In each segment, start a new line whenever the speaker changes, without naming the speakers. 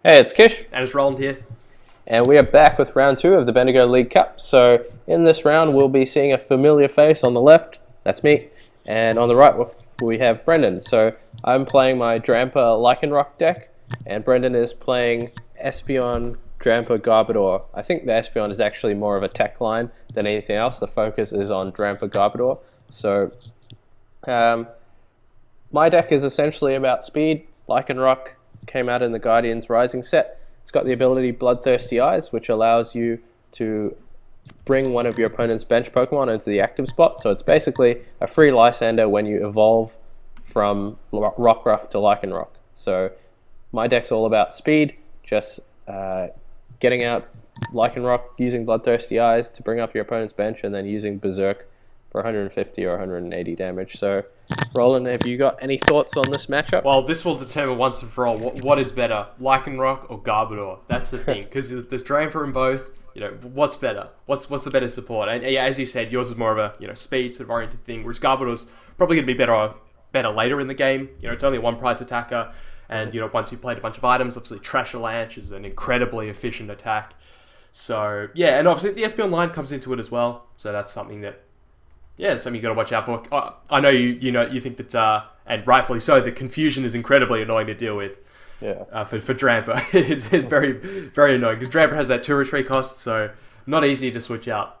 Hey, it's Kish,
And it's Roland here.
and we are back with round 2 of the Bendigo League Cup. So in this round, we'll be seeing a familiar face on the left, that's me, and on the right we have Brendan. So I'm playing my Drampa Lycanroc deck, and Brendan is playing Espeon, Drampa, Garbodor. I think the Espeon is actually more of a tech line than anything else. The focus is on Drampa, Garbodor. So my deck is essentially about speed. Lycanroc came out in the Guardians Rising set. It's got the ability Bloodthirsty Eyes, which allows you to bring one of your opponent's bench Pokemon into the active spot. So it's basically a free Lysander when you evolve from Rockruff to Lycanroc. So my deck's all about speed, just getting out Lycanroc, using Bloodthirsty Eyes to bring up your opponent's bench, and then using Berserk for 150 or 180 damage. So Roland, have you got any thoughts on this matchup?
Well, this will determine once and for all what is better, Lycanroc or Garbodor. That's the thing, because there's Drampa in both. You know, what's better? What's the better support? And yeah, as you said, yours is more of a speed sort of oriented thing, whereas Garbodor's probably going to be better later in the game. It's only a one price attacker, and once you've played a bunch of items, obviously Trashalanche is an incredibly efficient attack. So yeah, and obviously the Espeon line comes into it as well. So that's something that. Yeah, it's something you got to watch out for. I know you think that, and rightfully so, the confusion is incredibly annoying to deal with.
Yeah.
For Drampa, it's very very annoying because Drampa has that 2 retreat cost, so not easy to switch out.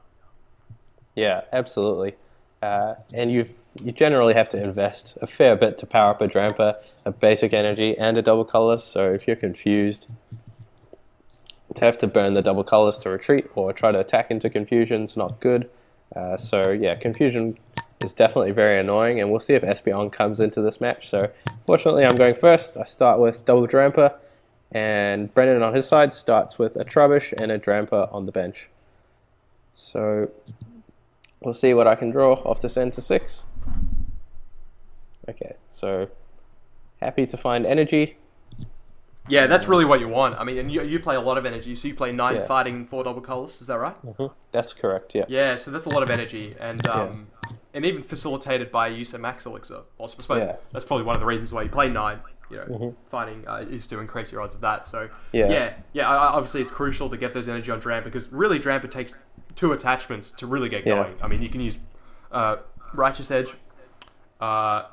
Yeah, absolutely. And you generally have to invest a fair bit to power up a Drampa, a basic energy, and a double colorless. So if you're confused, to have to burn the double colorless to retreat or try to attack into confusion is not good. So yeah, confusion is definitely very annoying, and we'll see if Espeon comes into this match. So fortunately I'm going first. I start with double Drampa, and Brendan on his side starts with a Trubbish and a Drampa on the bench. So we'll see what I can draw off this end to 6. Okay, so happy to find energy.
Yeah, that's really what you want. I mean, and you play a lot of energy, so you play 9
Yeah.
fighting, 4 double colors, is that right?
Mm-hmm. That's correct, yeah.
Yeah, so that's a lot of energy, and and even facilitated by use of Max Elixir. I suppose that's probably one of the reasons why you play 9. Fighting is to increase your odds of that. So obviously it's crucial to get those energy on Drampa, because really Drampa takes 2 attachments to really get going. I mean, you can use Righteous Edge
For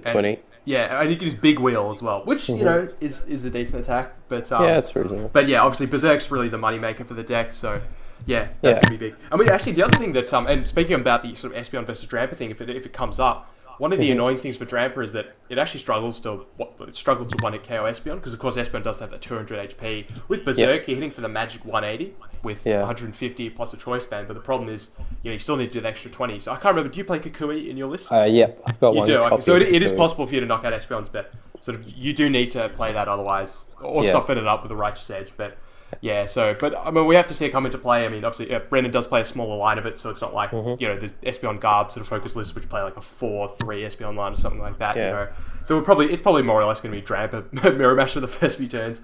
20.
Yeah, and you can use Big Wheel as well, which is a decent attack. But
Yeah, it's reasonable.
But yeah, obviously Berserk's really the moneymaker for the deck. So yeah, that's gonna be big. I mean, actually, the other thing that and speaking about the sort of Espeon versus Drampa thing, if it comes up, one of the annoying things for Drampa is that it actually struggles to 1-hit KO Espeon, because of course Espeon does have that 200 HP. With Berserk, you're hitting for the magic 180 with 150 plus a choice band, but the problem is you still need to do the extra 20. So I can't remember. Do you play Kukui in your list?
Yep, I've got
you
one.
You do. Okay.
Copy
So it is
Kukui.
possible for you to knock out Espeon's bet. Sort of, you do need to play that otherwise, or soften it up with a Righteous Edge. But yeah, but I mean, we have to see it come into play. I mean, obviously, Brendan does play a smaller line of it, so it's not like the Espeon Garb sort of focus list, which play like a 4-3 Espeon line or something like that.
Yeah.
So it's probably more or less going to be Drampa Mirror Mash for the first few turns.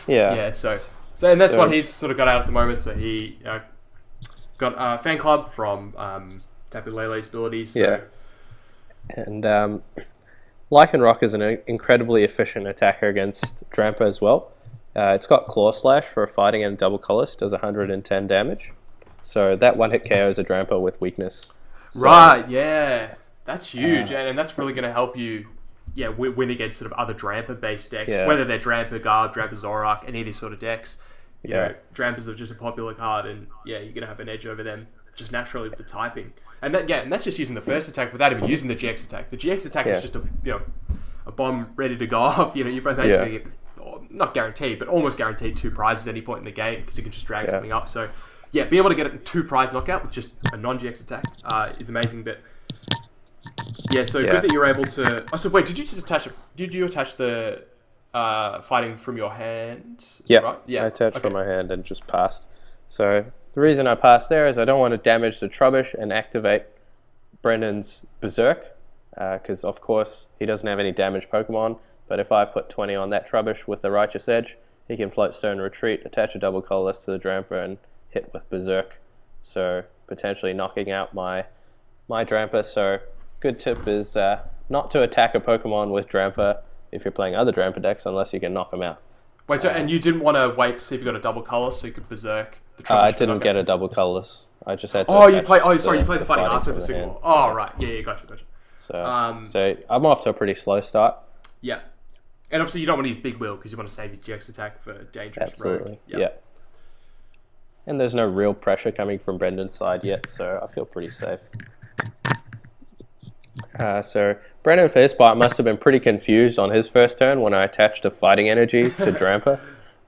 Yeah.
Yeah. So and that's what he's sort of got out at the moment. So he got a fan club from Tapu Lele's abilities. So.
Yeah. And Lycanroc is an incredibly efficient attacker against Drampa as well. It's got Claw Slash for a fighting and double colorless, does 110 damage. So that 1-hit KO is a Drampa with weakness. So,
right, yeah. That's huge, and that's really going to help you win against sort of other Drampa-based decks, whether they're Drampa Guard, Drampa Zoroark, any of these sort of decks. You know, Drampas are just a popular card, and you're going to have an edge over them just naturally with the typing. And that's just using the first attack without even using the GX attack. The GX attack is just a bomb ready to go off. You basically get, not guaranteed, but almost guaranteed 2 prizes at any point in the game, because you can just drag something up. So yeah, be able to get a 2 prize knockout with just a non-GX attack is amazing. But yeah, so good that you're able to. Oh, so wait, did you attach the fighting from your hand?
Yeah,
right?
I attached from my hand and just passed. So the reason I passed there is I don't want to damage the Trubbish and activate Brendan's Berserk, because of course he doesn't have any damaged Pokemon. But if I put 20 on that Trubbish with the Righteous Edge, he can Float Stone Retreat, attach a double colorless to the Drampa, and hit with Berserk. So potentially knocking out my Drampa. So good tip is not to attack a Pokemon with Drampa if you're playing other Drampa decks unless you can knock them out.
Wait, so, and you didn't want to wait to see if you got a double color so you could berserk the
I
Trubbish?
didn't get a double colorless. I just had to.
Oh, you play. Oh, sorry, you played the fighting after the
hand.
signal. Oh, right. Yeah, gotcha.
So I'm off to a pretty slow start.
Yeah, and obviously you don't want to use Big Wheel because you want to save your GX attack for dangerous
Absolutely.
rogue.
Yeah. And there's no real pressure coming from Brendan's side yet, so I feel pretty safe. So Brendan, for his part, must have been pretty confused on his first turn when I attached a fighting energy to Drampa.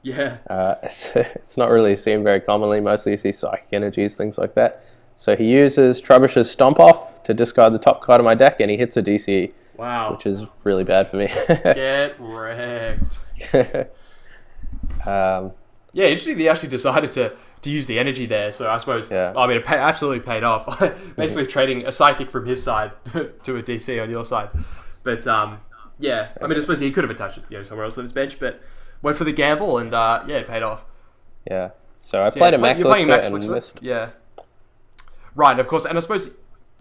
Yeah.
It's not really seen very commonly. Mostly you see psychic energies, things like that. So he uses Trubbish's Stomp Off to discard the top card of my deck, and he hits a DCE.
Wow.
Which is really bad for me.
Get wrecked.
Yeah,
interesting they actually decided to use the energy there, so I suppose, I mean, it absolutely paid off. Basically trading a psychic from his side to a DC on your side. But, yeah, I mean, I suppose he could have attached it somewhere else on his bench, but went for the gamble and, it paid off.
Yeah, so I played a Max Elixir and missed.
Yeah. Right, and of course, and I suppose,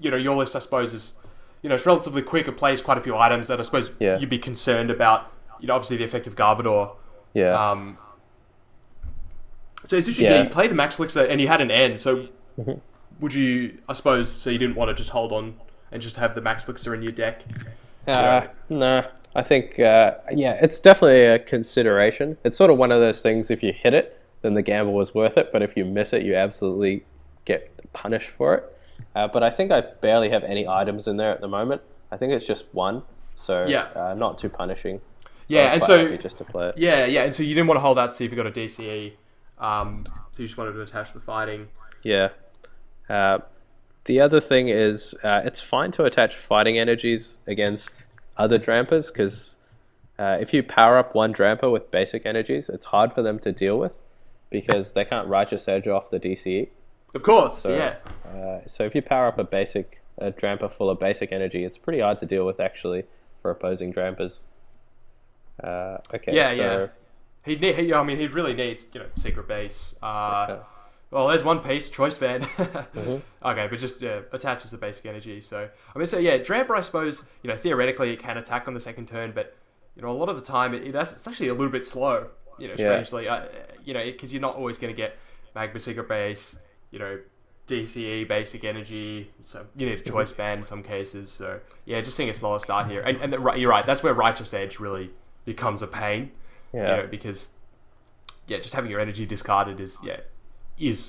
your list, I suppose, is, it's relatively quick. It plays quite a few items that I suppose you'd be concerned about, obviously the effect of Garbodor.
Yeah.
So it's interesting, you played the Max Elixir and you had an N, so would you, I suppose, so you didn't want to just hold on and just have the Max Elixir in your deck?
No, I think, it's definitely a consideration. It's sort of one of those things, if you hit it, then the gamble was worth it, but if you miss it, you absolutely get punished for it. But I think I barely have any items in there at the moment. I think it's just one, so not too punishing. So
and so
just to play it.
And so you didn't want to hold out to see if you got a DCE. So you just wanted to attach the fighting.
Yeah. The other thing is, it's fine to attach fighting energies against other Drampas, because if you power up one Drampa with basic energies, it's hard for them to deal with, because they can't Righteous Edge off the DCE.
Of course,
so, so if you power up a Drampa full of basic energy, it's pretty hard to deal with, actually, for opposing Drampas.
He really needs, Secret Base. Well, there's one piece, Choice Band. Okay, but just attaches the basic energy. So, Drampa, I suppose, theoretically it can attack on the second turn, but, a lot of the time it's actually a little bit slow, strangely. Because you're not always going to get Magma Secret Base, DCE, basic energy, so you need a Choice Band in some cases. So, just seeing a slower start here. And you're right, that's where Righteous Edge really becomes a pain. Because just having your energy discarded is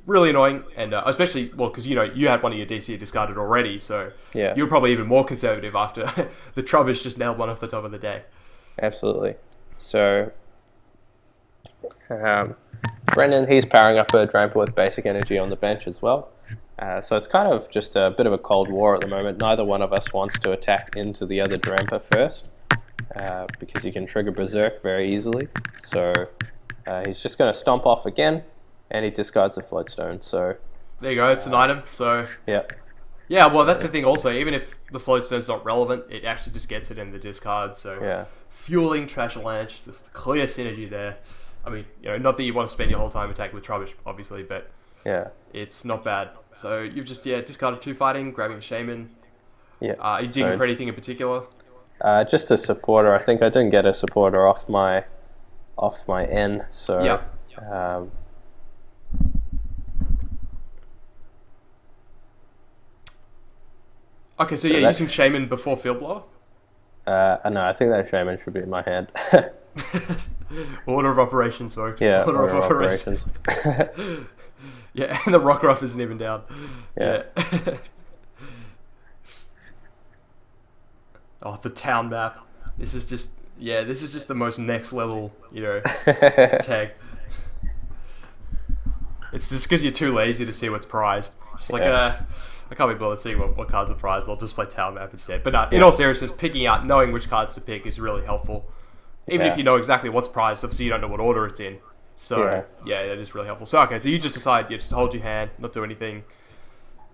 really annoying, and especially because you had one of your DC discarded already, so you were probably even more conservative after the Trubbish just nailed one off the top of the deck.
Absolutely. So Brendan, he's powering up a Drampa with basic energy on the bench as well. So it's kind of just a bit of a cold war at the moment. Neither one of us wants to attack into the other Drampa first. Because you can trigger Berserk very easily. So he's just going to Stomp Off again, and he discards a Floatstone. So
there you go, it's an item. So
yeah,
well, that's the thing also. Even if the Floatstone's not relevant, it actually just gets it in the discard. So fueling Trash Avalanche, there's clear synergy there. I mean, not that you want to spend your whole time attacking with Trubbish, obviously, but it's not bad. So you've just discarded 2 fighting, grabbing a Shaman. Are you digging for anything in particular?
Just a supporter. I think I didn't get a supporter off my N. So
okay, so using Shaman before Field Blower?
No, I think that Shaman should be in my hand.
Order of operations, folks.
Yeah,
order of operations. And the Rockruff isn't even down. Oh, the town map. This is just the most next level, tag. It's just because you're too lazy to see what's prized. It's like, I can't be bothered seeing what cards are prized. I'll just play town map instead. But in all seriousness, knowing which cards to pick is really helpful. Even if you know exactly what's prized, obviously you don't know what order it's in. So, that is really helpful. So, okay, so you just decide, just hold your hand, not do anything.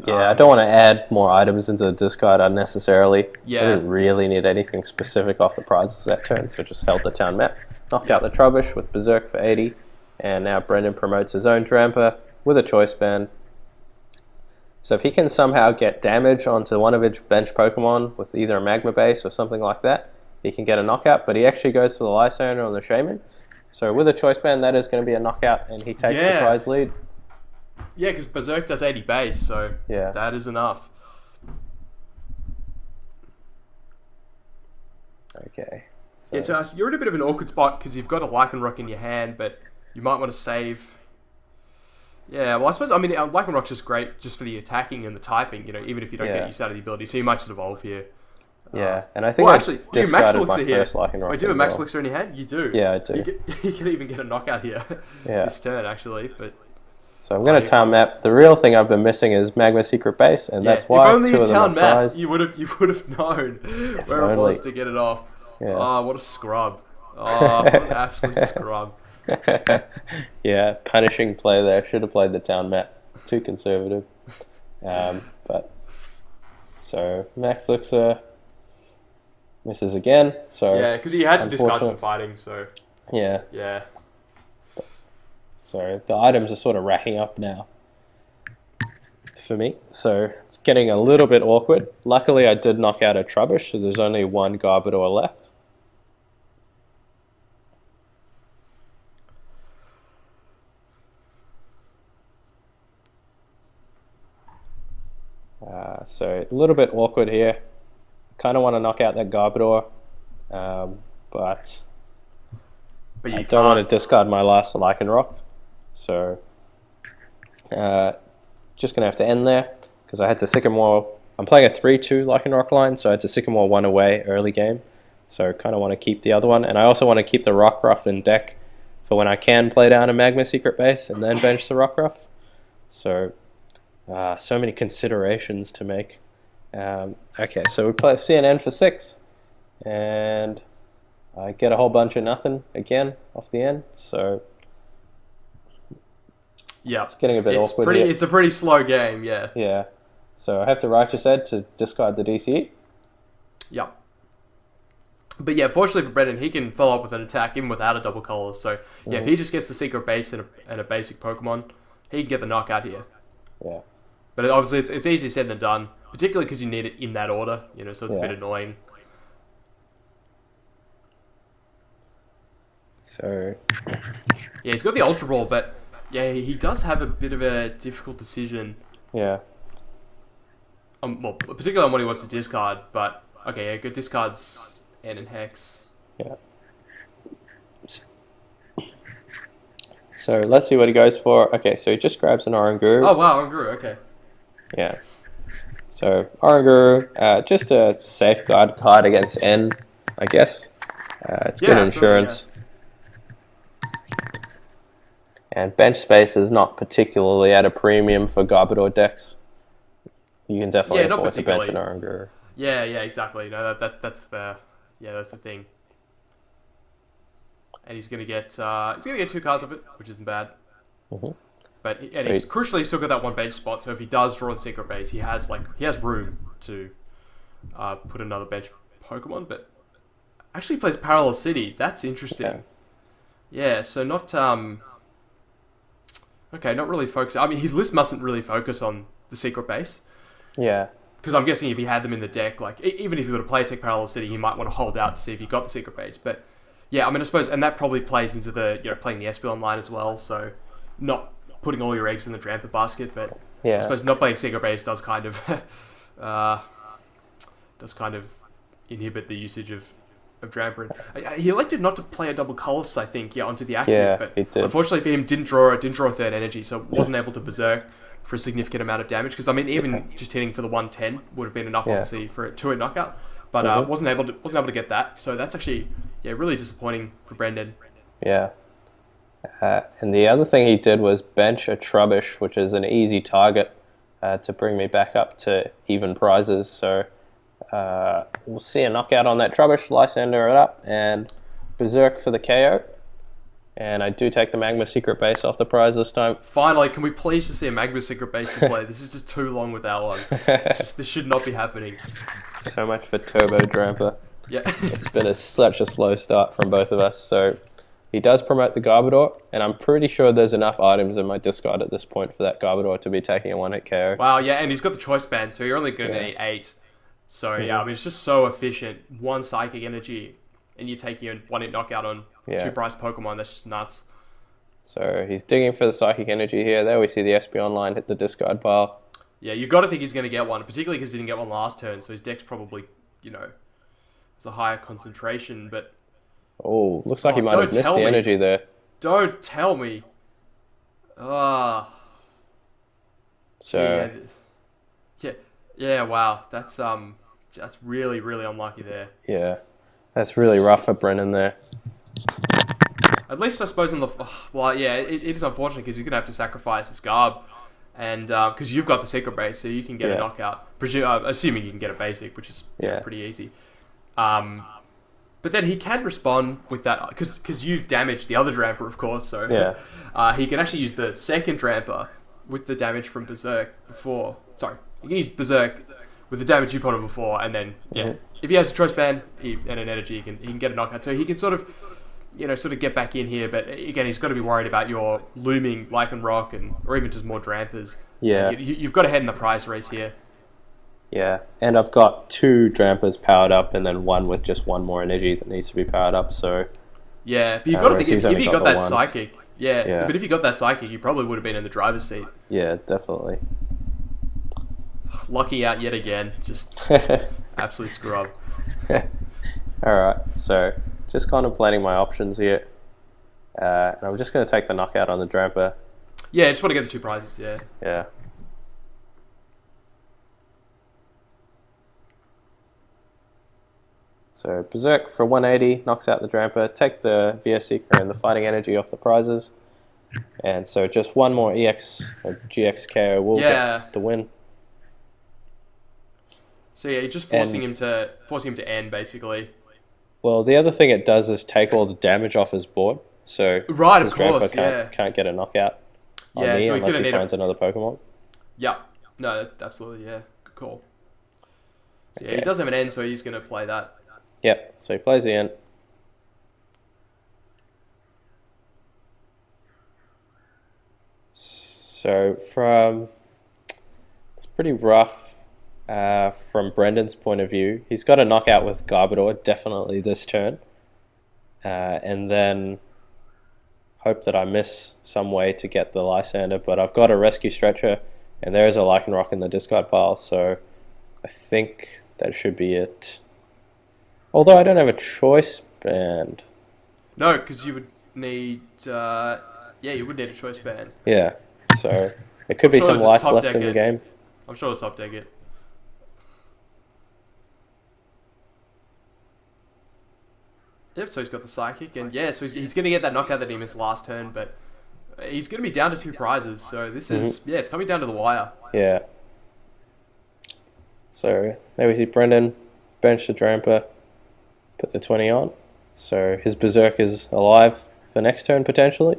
I don't want to add more items into the discard unnecessarily. I didn't really need anything specific off the prizes that turn, so just held the town map. Knocked out the Trubbish with Berserk for 80, and now Brendan promotes his own Drampa with a Choice Band. So if he can somehow get damage onto one of his bench Pokemon with either a Magma Base or something like that, he can get a knockout, but he actually goes for the Lysander on the Shaman, So with a choice band, that is going to be a knockout, and he takes the prize lead.
Yeah, because Berserk does 80 base, so
Yeah.
that is enough.
Okay.
So you're in a bit of an awkward spot because you've got a Lycanroc in your hand, but you might want to save. Yeah, well, I suppose, Lycanroc's just great just for the attacking and the typing, even if you don't get used out of the ability. So you might just evolve here.
Yeah, and I think
actually, do you Max
discarded my
Elixir here?
first Lycanroc.
Wait, do you have a Max Elixir in your hand? You do.
Yeah, I do.
You could even get a knockout here this turn, actually. But
so I'm going to town map. The real thing I've been missing is Magma Secret Base, and that's why
if only
two
you
of them
town
are
map,
prized.
you would have known where it was to get it off.
Yeah.
Oh, what a scrub. Oh, what an absolute scrub.
Yeah, punishing play there. Should have played the town map. Too conservative. But so Max Elixir misses again. So
yeah, because he had to discard some fighting. So
yeah. So the items are sort of racking up now for me. So it's getting a little bit awkward. Luckily, I did knock out a Trubbish, so there's only one Garbodor left. So a little bit awkward here. Kind of want to knock out that Garbodor, but I don't want to discard my last Lycanroc. So just going to have to end there because I had to Sycamore. I'm playing a 3-2 Lycanroc line, so I had to Sycamore one away early game. So kind of want to keep the other one. And I also want to keep the Rockruff in deck for when I can play down a Magma Secret Base and then bench the Rockruff. So so many considerations to make. Okay, so we play CNN for 6, and I get a whole bunch of nothing again off the end. So
yeah,
it's getting a bit awkward.
It's a pretty slow game, yeah.
Yeah, so I have to Righteous Ed to discard the DCE.
Yeah. But yeah, fortunately for Brendan, he can follow up with an attack even without a double color. So yeah, if he just gets the secret base and a basic Pokemon, he can get the knockout here.
Yeah.
But obviously, it's easier said than done, particularly because you need it in that order, so it's a bit annoying.
So
yeah, he's got the Ultra Ball, but yeah, he does have a bit of a difficult decision.
Yeah.
Well, particularly on what he wants to discard, but okay, yeah, good discards N and Hex.
Yeah. So let's see what he goes for. Okay, so he just grabs an Oranguru.
Oh wow, Oranguru, okay.
Yeah. So Oranguru, just a safeguard card against N, I guess. It's good insurance. And bench space is not particularly at a premium for Garbodor decks. You can definitely afford to bench an Oranguru.
Yeah, exactly. No, that's fair. Yeah, that's the thing. And he's gonna get 2 cards of it, which isn't bad.
Mm-hmm.
But he's crucially still got that one bench spot. So if he does draw the secret base, he has room to put another bench Pokemon. But actually plays Parallel City. That's interesting.
Okay.
Yeah. So not not really focus. I mean, his list mustn't really focus on the secret base.
Yeah.
Because I'm guessing if he had them in the deck, like even if he were to play Tech Parallel City, he might want to hold out to see if he got the secret base. But yeah, I mean, I suppose, and that probably plays into the playing the Espeon line as well. So not putting all your eggs in the Drampa basket, but
yeah.
I suppose not playing secret base does kind of inhibit the usage of Drampa. He elected not to play a double Colossus, I think, onto the active. But
he did.
Unfortunately for him, didn't draw a third energy, so wasn't able to berserk for a significant amount of damage. Because I mean, even just hitting for the 110 would have been enough, obviously, for a 2-hit knockout. But wasn't able to get that. So that's actually really disappointing for Brendan.
Yeah. And the other thing he did was bench a Trubbish, which is an easy target to bring me back up to even prizes. So we'll see a knockout on that Trubbish, Lysander it up, and Berserk for the KO. And I do take the Magma Secret Base off the prize this time.
Finally, can we please just see a Magma Secret Base to play? This is just too long with that one. This should not be happening.
So much for Turbo Drampa.
Yeah.
It's been such a slow start from both of us. So he does promote the Garbodor, and I'm pretty sure there's enough items in my discard at this point for that Garbodor to be taking a 1-hit KO.
Wow, yeah, and he's got the choice band, so you're only going to need 8. So yeah, I mean, it's just so efficient. 1 Psychic Energy, and you take your 1-hit knockout on 2 prize Pokemon. That's just nuts.
So he's digging for the Psychic Energy here. There we see the Espeon line hit the discard pile.
Yeah, you've got to think he's going to get one, particularly because he didn't get one last turn, so his deck's probably, it's a higher concentration, but...
Oh, looks like he might have missed the energy there.
Don't tell me.
So...
Yeah, wow. That's really, really unlucky there.
Yeah, that's really rough for Brennan there.
At least I suppose in the... Well, yeah, it is unfortunate because he's going to have to sacrifice his Garb. And because you've got the secret base, so you can get a knockout. Assuming you can get a basic, which is pretty easy. But then he can respond with that, because you've damaged the other Drampa, of course. So he can actually use the second Drampa with the damage from Berserk before. Sorry, he can use Berserk with the damage you put on before, and then if he has a choice band and an energy, he can get a knockout. So he can sort of get back in here, but again, he's got to be worried about your looming Lycanroc or even just more Drampas.
Yeah.
You've got to head in the prize race here.
Yeah, and I've got 2 Drampas powered up and then one with just 1 more energy that needs to be powered up, so...
Yeah, but you've got to think, if you got that Psychic... Yeah, but if you got that Psychic, you probably would have been in the driver's seat.
Yeah, definitely.
Lucky out yet again. Just absolute scrub.
Alright, so... Just contemplating my options here. And I'm just going to take the knockout on the Drampa.
Yeah, I just want to get the 2 prizes,
Yeah. So Berserk for 180 knocks out the Drampa. Take the VS Seeker and the Fighting Energy off the prizes. And so just 1 more EX or GX KO will get the win.
So yeah, you're just forcing him to end, basically.
Well, the other thing it does is take all the damage off his board, so his Drampa can't get a knockout on me so unless he finds another Pokemon.
Yeah, no, absolutely, yeah, good call. So yeah, he does have an end, so he's going to play that.
Yep, so he plays the end. So it's pretty rough. From Brendan's point of view, he's got a knockout with Garbodor definitely this turn, and then hope that I miss some way to get the Lysander, but I've got a Rescue Stretcher and there is a Lycanroc in the discard pile, so I think that should be it. Although I don't have a choice band.
No, because you would need you would need a choice band.
Yeah, so there could be some life left in the game.
I'm sure it'll top deck it. Yep, so he's got the Psychic, and so he's going to get that knockout that he missed last turn, but he's going to be down to 2 prizes, so this is, it's coming down to the wire.
Yeah. So, there we see Brendan bench the Drampa, put the 20 on, so his Berserk is alive for next turn, potentially.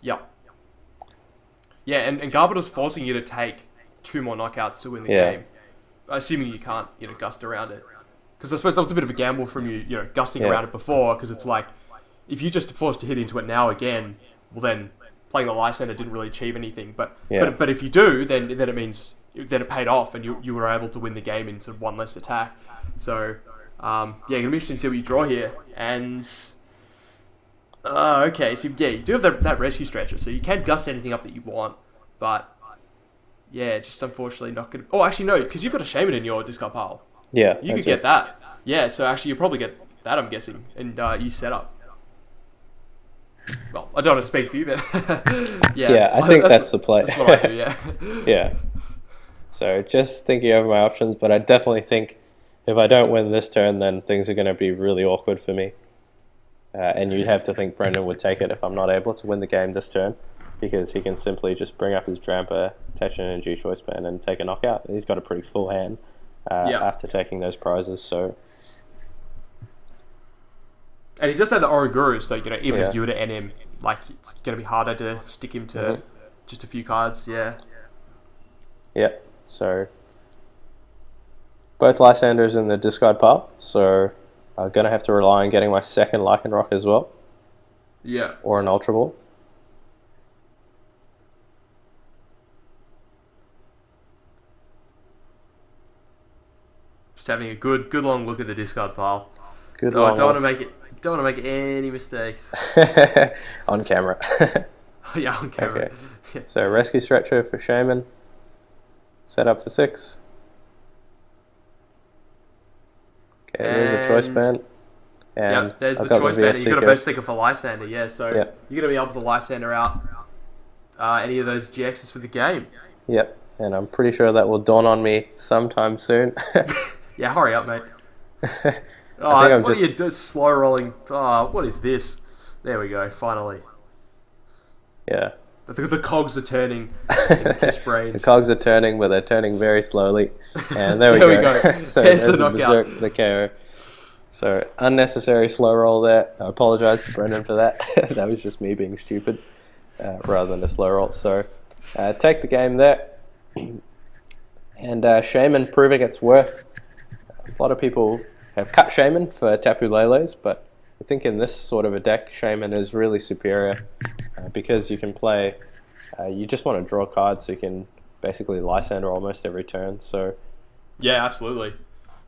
Yep. Yeah, and Garbodor's forcing you to take 2 more knockouts to win the game, assuming you can't, gust around it. Because I suppose that was a bit of a gamble from you, gusting around it before, because it's like, if you just forced to hit into it now again, well then, playing the Lysander didn't really achieve anything. But if you do, then it means, then it paid off, and you were able to win the game in sort of 1 less attack. So, going to be interesting to see what you draw here. And, okay, so you do have that Rescue Stretcher, so you can gust anything up that you want, but, just unfortunately not going to... Oh, actually no, because you've got a Shaman in your discard pile.
Yeah,
you could get that. Yeah, so actually you'll probably get that, I'm guessing, and use setup. Well, I don't want to speak for you, but
I think that's the play.
That's what I do, yeah.
Yeah. So just thinking over my options, but I definitely think if I don't win this turn, then things are going to be really awkward for me. And you'd have to think Brendan would take it if I'm not able to win the game this turn, because he can simply just bring up his Drampa, attach an energy choice band, and take a knockout. He's got a pretty full hand. After taking those prizes, so...
And he does have the Oranguru, so, even if you were to end him, like, it's going to be harder to stick him to just a few cards,
so... Both Lysanders in the discard pile, so I'm going to have to rely on getting my second Lycanroc as well.
Yeah.
Or an Ultra Ball.
Just having a good long look at the discard pile.
I don't
want to make it Don't want to make any mistakes.
On camera.
Yeah, on camera.
Okay. So Rescue Stretcher for Shaman. Set up for 6. Okay, there's a Choice Band. And
yep, there's
I've
the
got
Choice
the
Band.
VS
You've got a
Seeker.
VS Seeker for Lysander, yeah. So
Yep.
you're going to be able to Lysander out any of those GXs for the game.
Yep, and I'm pretty sure that will dawn on me sometime soon.
Yeah, hurry up, mate.
I think I'm
what are you doing? Slow rolling. Oh, what is this? There we go, finally.
Yeah.
The cogs are turning in the Kish brain.
The cogs are turning, but they're turning very slowly. And there we
There we
go.
go.
So
There's
there's
the
a Berserk, the KO. So unnecessary slow roll there. I apologise to Brendan for that. That was just me being stupid rather than a slow roll. So take the game there. And Shaman proving its worth. A lot of people have cut Shaman for Tapu Leles, but I think in this sort of a deck, Shaman is really superior because you can play, you just want to draw cards so you can basically Lysander almost every turn. So
yeah, absolutely.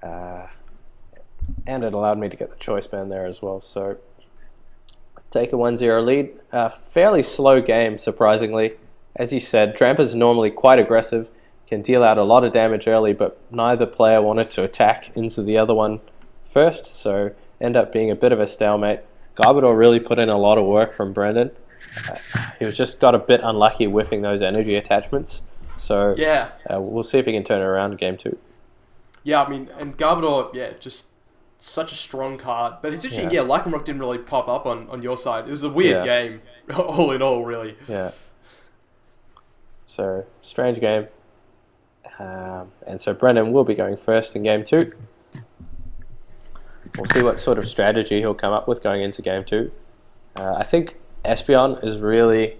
And it allowed me to get the Choice Band there as well. So take a 1-0 lead. Fairly slow game, surprisingly. As you said, Drampa's normally quite aggressive, can deal out a lot of damage early, but neither player wanted to attack into the other one first, so end up being a bit of a stalemate. Garbodor really put in a lot of work from Brendan. He was just got a bit unlucky whiffing those energy attachments. So
yeah,
we'll see if he can turn it around in game 2.
Yeah, I mean, and Garbodor, yeah, just such a strong card. But it's interesting, Lycanroc didn't really pop up on your side. It was a weird game, all in all, really.
Yeah. So, strange game. And so Brendan will be going first in game 2. We'll see what sort of strategy he'll come up with going into game 2. I think Espeon is really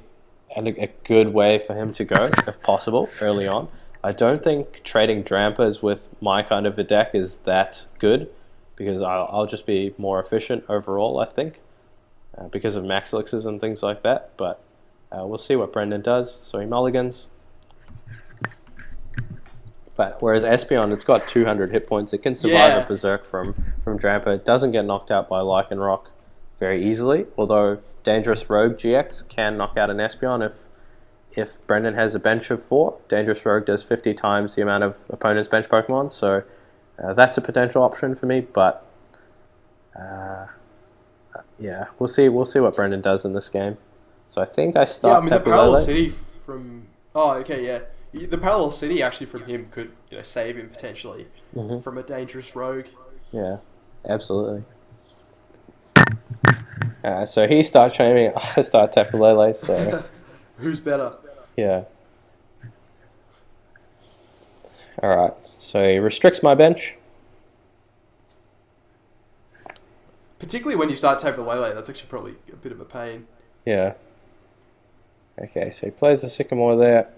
a good way for him to go, if possible, early on. I don't think trading Drampas with my kind of a deck is that good, because I'll just be more efficient overall, I think, because of max elixirs and things like that. But we'll see what Brendan does. So he mulligans. But whereas Espeon, it's got 200 hit points. It can survive a Berserk from Drampa. It doesn't get knocked out by Lycanroc very easily, although Dangerous Rogue GX can knock out an Espeon if Brendan has a bench of 4. Dangerous Rogue does 50 times the amount of opponent's bench Pokemon, so that's a potential option for me. But yeah, we'll see what Brendan does in this game. So I think I start.
Yeah, I mean the Parallel City from the Parallel City actually from him could save him potentially from a Dangerous Rogue.
Yeah, absolutely. So he starts shaming, I start Tapu Lele, so...
Who's better?
Yeah. Alright, so he restricts my bench.
Particularly when you start Tapu Lele, that's actually probably a bit of a pain.
Yeah. Okay, so he plays the Sycamore there.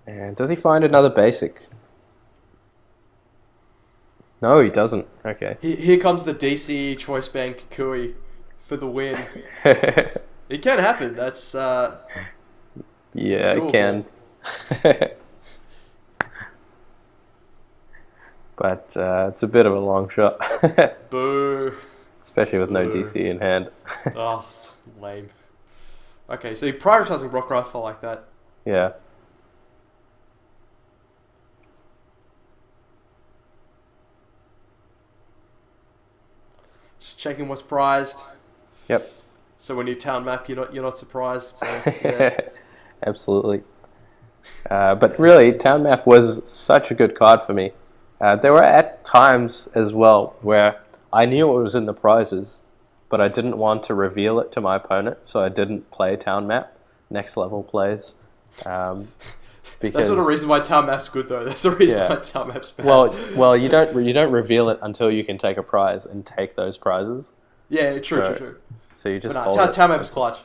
And does he find another basic? No, he doesn't. Okay.
Here comes the DC Choice Band Kukui for the win. It can happen. That's
yeah, it can. But it's a bit of a long shot.
Boo.
Especially with no DC in hand.
Oh, lame. Okay, so you're prioritizing Rock Rifle like that.
Yeah.
Just checking what's prized.
Yep.
So when you town map, you're not surprised. So, yeah.
Absolutely. But really, town map was such a good card for me. There were at times as well where I knew what was in the prizes, but I didn't want to reveal it to my opponent, so I didn't play town map. Next level plays. Because,
that's not a reason why town map's good, though. That's the reason why town map's bad.
Well, you don't reveal it until you can take a prize and take those prizes.
Yeah, true.
So you just
hold town map is clutch.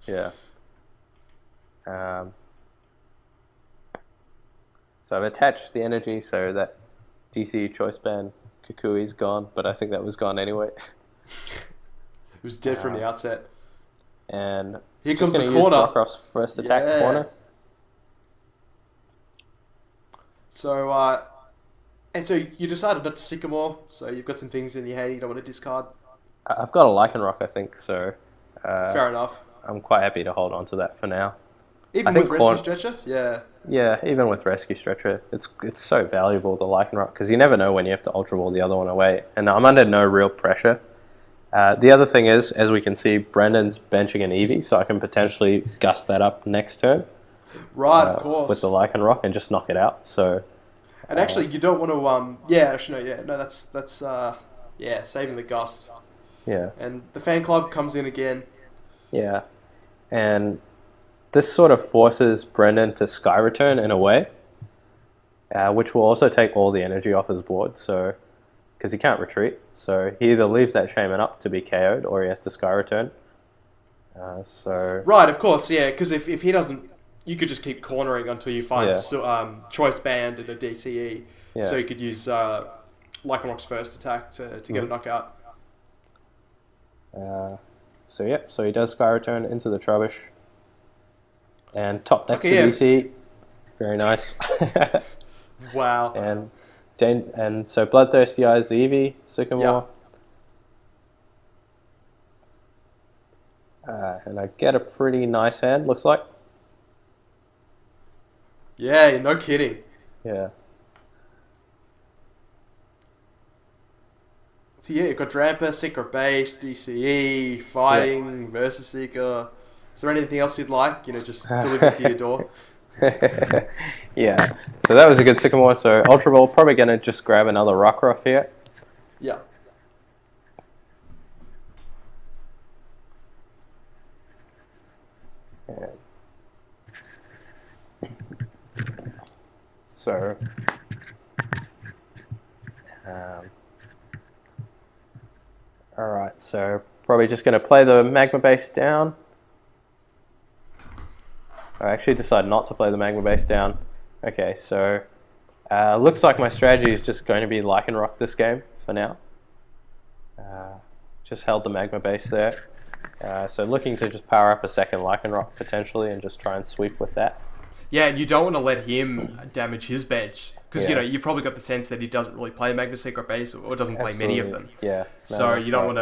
Yeah. So I've attached the energy so that DC Choice Band Kukui is gone, but I think that was gone anyway.
It was dead from the outset.
And
here comes the corner.
Rockruff's first attack corner.
So And so you decided not to Sycamore, so you've got some things in your hand you don't want to discard.
I've got a Lycanroc, I think, so
Fair enough.
I'm quite happy to hold on to that for now.
Even with Rescue Stretcher? Yeah.
Yeah, even with Rescue Stretcher, it's so valuable, the Lycanroc, because you never know when you have to Ultra Ball the other one away, and I'm under no real pressure. The other thing is, as we can see, Brendan's benching an Eevee, so I can potentially gust that up next turn.
Right, of course.
With the Lycanroc and just knock it out. So,
and actually, you don't want to. Yeah, actually, no. That's saving the gust.
Yeah.
And the fan club comes in again.
Yeah, and this sort of forces Brendan to Sky Return in a way, which will also take all the energy off his board. So, because he can't retreat, so he either leaves that Shaman up to be KO'd, or he has to Sky Return.
Right, of course, yeah. Because if he doesn't. You could just keep cornering until you find Choice Band and a DCE. Yeah. So you could use Lycanroc's first attack to get a knockout.
So he does Sky Return into the Trubbish. And top decks to DC. Very nice.
Wow.
And so Bloodthirsty Eyes the Eevee, Sycamore. Yep. And I get a pretty nice hand, looks like.
Yeah, no kidding.
Yeah.
So yeah, you've got Drampa, Secret Base, DCE, Fighting, Versus Seeker. Is there anything else you'd like? Just delivered to your door?
Yeah. So that was a good Sycamore. So Ultra Ball, probably going to just grab another Rockruff here.
Yeah.
So, alright, so probably just going to play the Magma Base down. I actually decided not to play the Magma Base down. Okay, so looks like my strategy is just going to be Lycanroc this game for now. Just held the Magma Base there. So looking to just power up a second Lycanroc potentially and just try and sweep with that.
Yeah, and you don't want to let him damage his bench. Because, you've probably got the sense that he doesn't really play Magma Secret Base or doesn't play many of them.
Yeah.
So you don't want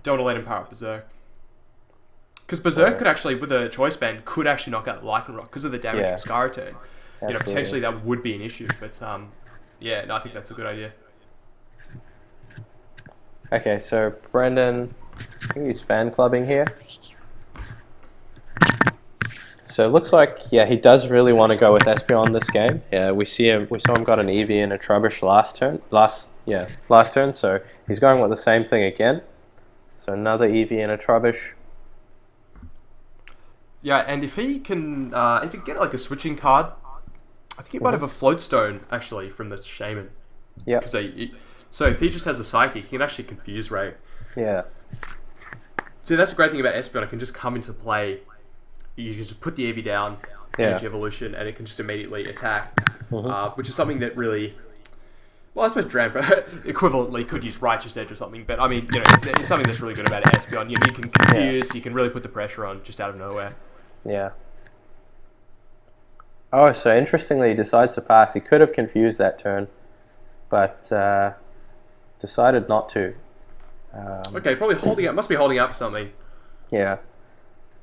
to let him power up Berserk. Because Berserk could actually, with a Choice Band, could actually knock out Lycanroc because of the damage from Sky Return. Potentially that would be an issue. But, I think that's a good idea.
Okay, so Brendan, I think he's fan clubbing here. So it looks like, he does really want to go with Espeon this game. Yeah, we saw him got an Eevee and a Trubbish last turn, so he's going with the same thing again. So another Eevee and a Trubbish.
Yeah, and if he can get like a switching card, I think he might have a Float Stone, actually, from the Shaman.
Yeah.
So if he just has a Psychic, he can actually confuse Ray.
Yeah.
See, that's the great thing about Espeon. It can just come into play. You can just put the Eevee down, each evolution, and it can just immediately attack. Which is something that really... Well, I suppose Drampa equivalently could use Righteous Edge or something, but I mean, it's something that's really good about Espeon. You can confuse, you can really put the pressure on just out of nowhere.
Yeah. Oh, so interestingly, he decides to pass. He could have confused that turn, but decided not to.
Okay, probably holding out. Must be holding out for something.
Yeah.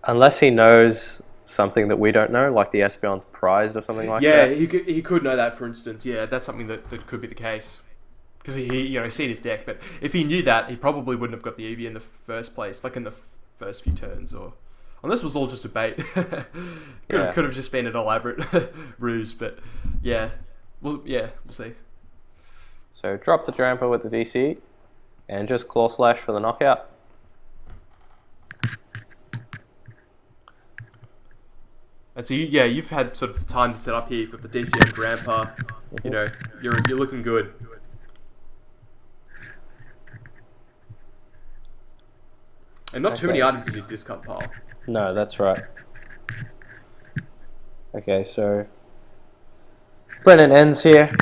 Unless he knows something that we don't know, like the Espeon's prized or something like that.
Yeah, he could know that, for instance. Yeah, that's something that could be the case. Because he's seen his deck, but if he knew that, he probably wouldn't have got the Eevee in the first place, like in the first few turns, or... And this was all just a bait. Could have just been an elaborate ruse, but we'll see.
So drop the Drampa with the DC, and just Claw Slash for the knockout.
And so you've had sort of the time to set up here. You've got the DCM Drampa. You're looking good. And not too many items in your discard pile.
No, that's right. Okay, so Brennan ends here.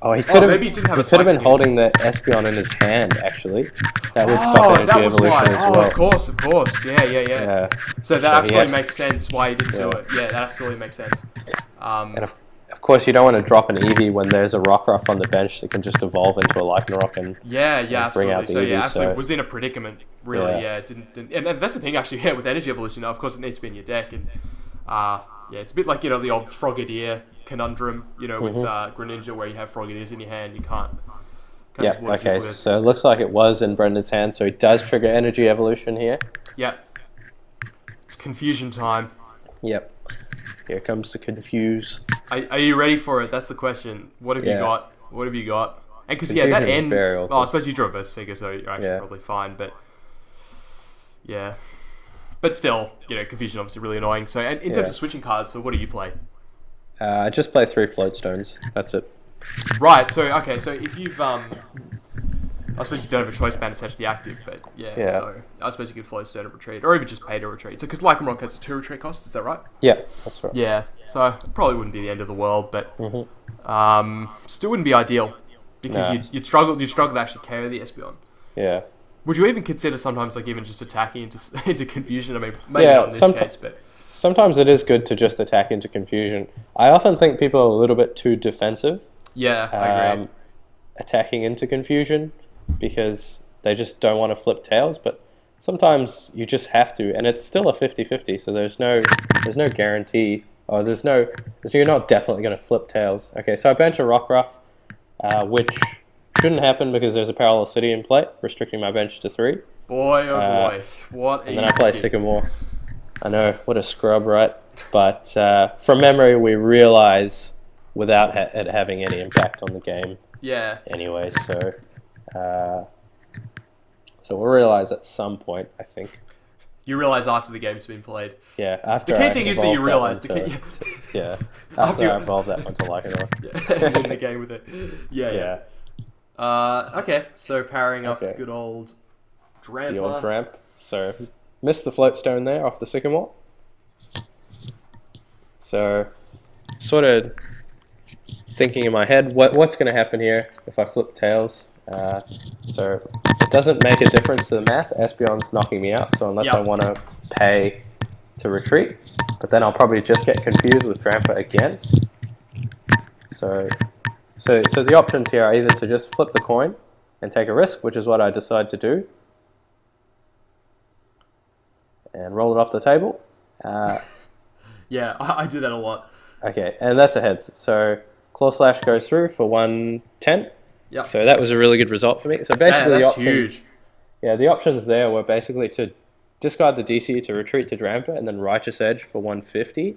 Oh, he could have been holding the Espeon in his hand, actually. That would stop energy evolution as well.
Of course. Yeah. So that absolutely makes sense why he didn't do it. Yeah, that absolutely makes sense.
And of Of course, you don't want to drop an Eevee when there's a Rockruff on the bench that can just evolve into a Lycanroc and bring out the
So
Eevee.
absolutely, was in a predicament. Really, didn't. And that's the thing, actually. Yeah, with Energy Evolution, of course, it needs to be in your deck, and it's a bit like the old Frogadier conundrum. With Greninja, where you have Frogadiers in your hand, you can't.
Yeah. Okay. So it looks like it was in Brendan's hand, so he does trigger Energy Evolution here.
Yep. It's confusion time.
Yep. Here comes the confuse.
Are you ready for it? That's the question. What have you got? What have you got? And because that end. I suppose you drew a Vertigo, so you're actually probably fine. But but still, confusion obviously really annoying. So, and in terms of switching cards, so what do you play?
I just play 3 Float Stones. That's it.
Right. So so if you've I suppose you don't have a choice band attached to the active, but so I suppose you could Float Stone and retreat, or even just pay to retreat. So because Lycanroc has a 2 retreat cost, is that right?
Yeah, that's right.
Yeah. So it probably wouldn't be the end of the world, but still wouldn't be ideal because you'd struggle to actually KO the Espeon.
Yeah.
Would you even consider sometimes even just attacking into confusion? I mean, maybe not in this case, but
sometimes it is good to just attack into confusion. I often think people are a little bit too defensive.
Yeah, I agree.
Attacking into confusion because they just don't want to flip tails, but sometimes you just have to, and it's still a 50-50, so there's no guarantee, or you're not definitely going to flip tails. Okay, so I bench a Rockruff, which shouldn't happen because there's a Parallel City in play, restricting my bench to 3.
Boy, oh boy. What
and then I play Sycamore. I know, what a scrub, right? But from memory, we realize without it having any impact on the game.
Yeah.
Anyway, so we'll realize at some point, I think.
You realize after the game's been played.
Yeah, after
the key thing is that you realize
after I evolve that one to Lycanroc.
And win the game with it. Yeah. Okay, so powering up good old Drampa.
The old Dramp. So missed the Float Stone there off the Sycamore. So sort of thinking in my head, what's going to happen here if I flip tails? So it doesn't make a difference to the math. Espeon's knocking me out, so unless I want to pay to retreat, but then I'll probably just get confused with Drampa again. So the options here are either to just flip the coin and take a risk, which is what I decide to do, and roll it off the table.
Yeah, I do that a lot.
Okay, and that's a heads. So Claw Slash goes through for 110.
Yeah.
So that was a really good result for me. So basically,
that's huge.
Yeah, the options there were basically to discard the DC to retreat to Drampa and then Righteous Edge for 150.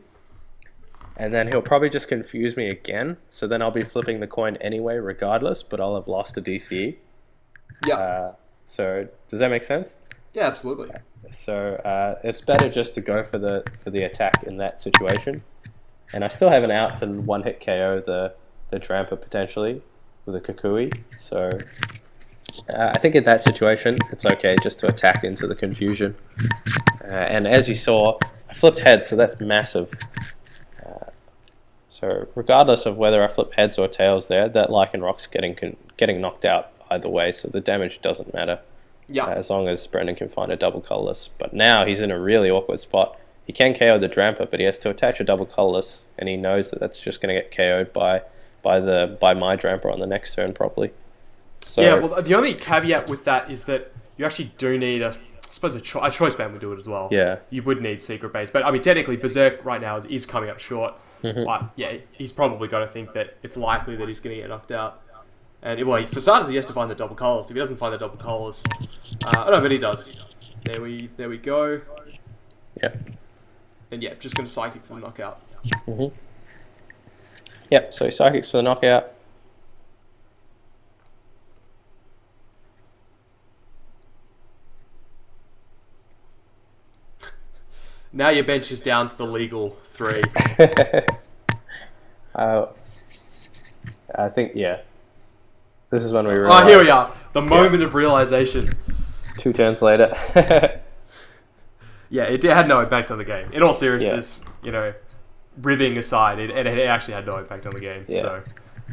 And then he'll probably just confuse me again. So then I'll be flipping the coin anyway, regardless, but I'll have lost a DCE.
Yeah.
So does that make sense?
Yeah, absolutely.
So it's better just to go for the attack in that situation. And I still have an out to one-hit KO the Drampa potentially with a Kukui. So I think in that situation, it's okay just to attack into the confusion. And as you saw, I flipped heads, so that's massive. So regardless of whether I flip heads or tails there, that Lycanroc's getting knocked out either way, so the damage doesn't matter.
Yeah.
As long as Brendan can find a double colorless. But now he's in a really awkward spot. He can KO the Drampa, but he has to attach a double colorless, and he knows that that's just going to get KO'd by my Drampa on the next turn probably. So,
yeah, well, the only caveat with that is that you actually do need a choice band would do it as well.
Yeah. You
would need secret base, but I mean technically Berserk right now is coming up short.
Mm-hmm.
But yeah, he's probably got to think that it's likely that he's going to get knocked out. And for starters, he has to find the double colors. If he doesn't find the double colors, no, but he does. There we go.
Yeah.
And yeah, just going to psychic for the knockout.
Mm-hmm. Yep. So he psychics for the knockout.
Now your bench is down to the legal 3.
I think, yeah. This is when we realize.
Oh, here we are. The moment of realization.
2 turns later.
Yeah, it had no impact on the game. In all seriousness, ribbing aside, it actually had no impact on the game.
Yeah.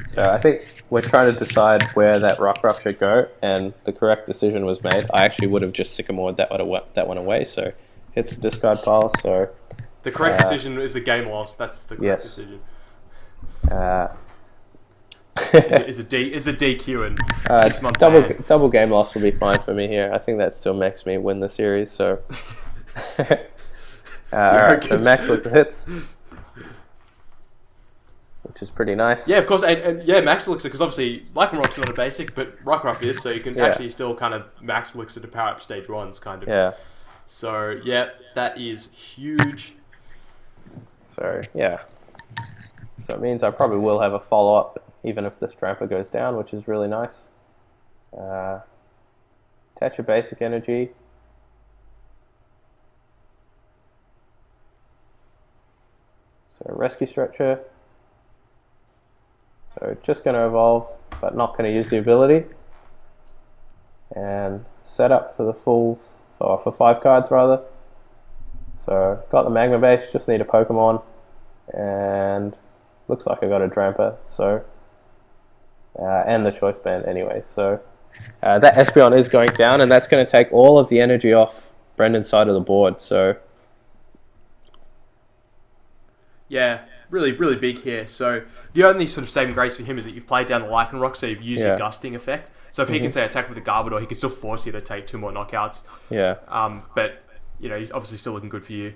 So I think we're trying to decide where that Rockruff should go, and the correct decision was made. I actually would have just Sycamored that one away, so it's a discard pile. So
the correct decision is a game loss. That's the correct decision. Is a DQ in 6 months?
Double game loss will be fine for me here. I think that still makes me win the series. So, alright. So Max looks at hits, which is pretty nice.
Yeah, of course, and Max Elixir, because obviously Lycanroc's not a basic, but Rockruff is, so you can actually still kind of Max Elixir to power up stage 1s, kind of.
Yeah.
So, yeah, that is huge.
So, yeah. So it means I probably will have a follow-up, even if this Drampa goes down, which is really nice. Attach a basic energy. So rescue stretcher. So just going to evolve, but not going to use the ability. And set up for the full, for 5 cards rather. So got the Magma base, just need a Pokemon. And looks like I got a Drampa, so and the choice band anyway. So that Espeon is going down, and that's going to take all of the energy off Brendan's side of the board. So
yeah, really big here. So the only sort of saving grace for him is that you've played down the Lycanroc, so you've used your gusting effect. So if he can say attack with the Garbodor, he can still force you to take 2 more knockouts.
Yeah.
But you know, he's obviously still looking good for you.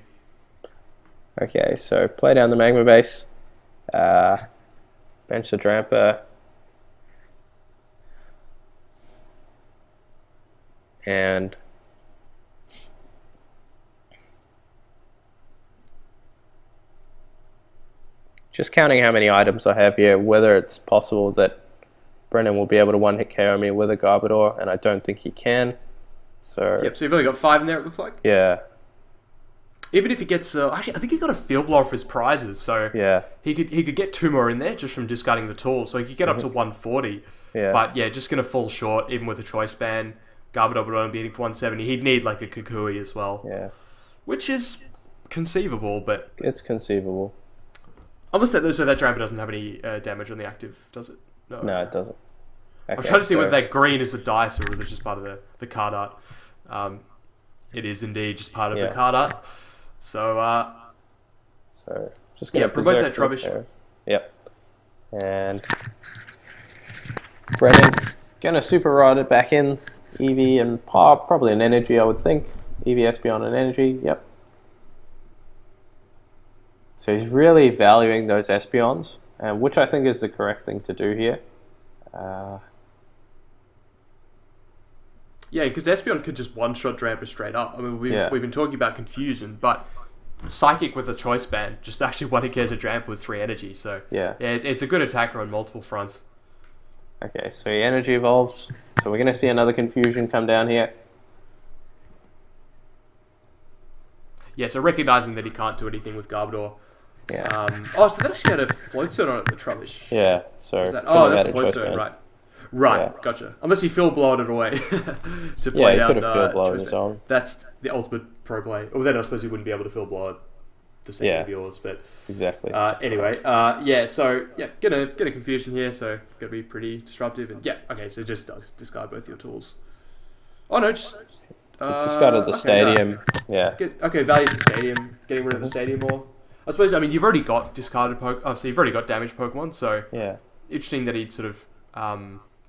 Okay, so play down the Magma base. Bench the Drampa. And just counting how many items I have here, whether it's possible that Brendan will be able to one-hit KO me with a Garbodor, and I don't think he can. So
yep, so you've only got 5 in there, it looks like.
Yeah.
Even if he gets, actually, I think he got a field blower for his prizes, so
yeah,
he could get 2 more in there just from discarding the tools, so he could get up to 140.
Yeah.
But yeah, just gonna fall short even with a choice band. Garbodor would only be hitting for 170. He'd need like a Kukui as well.
Yeah.
Which is conceivable, but
it's conceivable.
Unless that Drampa doesn't have any damage on the active, does it?
No, it doesn't. Okay,
I'm trying to see whether that green is a dice or whether it's just part of the card art. It is indeed just part of the card art. So,
just gonna
promote that rubbish.
There. Yep. And Brendan gonna super ride it back in. Eevee and probably an energy, I would think. Eevee, Espeon, and energy. Yep. So he's really valuing those Espeons, which I think is the correct thing to do here.
Yeah, because Espeon could just one-shot Drampa straight up. I mean, we've been talking about confusion, but Psychic with a choice band just actually one-hit a Drampa with 3 energy. So yeah, it's a good attacker on multiple fronts.
Okay, so he energy evolves. So we're going to see another confusion come down here.
Yeah, so recognizing that he can't do anything with Garbodor.
Yeah.
So that actually had a float stone on it, the Trubbish.
Yeah, so...
that's a float stone, right. Right, gotcha. Unless he field blowed it away to play down.
Yeah, he could have field blown his own.
That's the ultimate pro play. Or then I suppose he wouldn't be able to field blow it the same of yours, but...
Exactly.
Anyway, so, gonna get a confusion here, so gonna be pretty disruptive, and okay, so just discard both your tools. Oh no, just...
discarded the stadium,
no. Values the stadium, getting rid of the stadium more. I suppose, I mean, you've already got discarded obviously you've already got damaged Pokemon, so...
Yeah.
Interesting that he'd sort of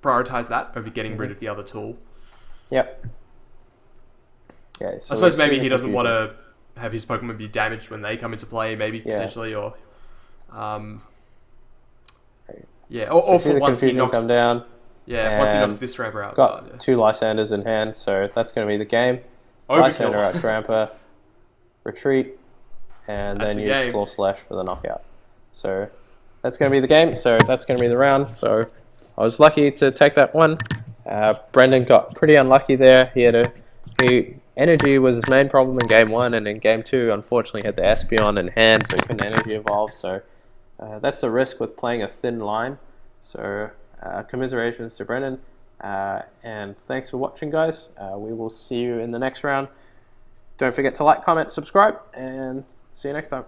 prioritize that over getting rid of the other tool.
Yep. Okay, so
I suppose maybe he doesn't want to have his Pokemon be damaged when they come into play, maybe potentially, or or for once he knocks
come down.
Yeah, once he knocks this Drampa out.
Got 2 Lysanders in hand, so that's going to be the game.
Overkill.
Lysander out Drampa, retreat, and then use Claw Slash for the knockout. So that's going to be the game. So that's going to be the round. So I was lucky to take that one. Brendan got pretty unlucky there. Energy was his main problem in game 1, and in game 2, unfortunately, he had the Espeon in hand, so he couldn't energy evolve. So that's the risk with playing a thin line. So commiserations to Brendan, and thanks for watching, guys. We will see you in the next round. Don't forget to like, comment, subscribe, and see you next time.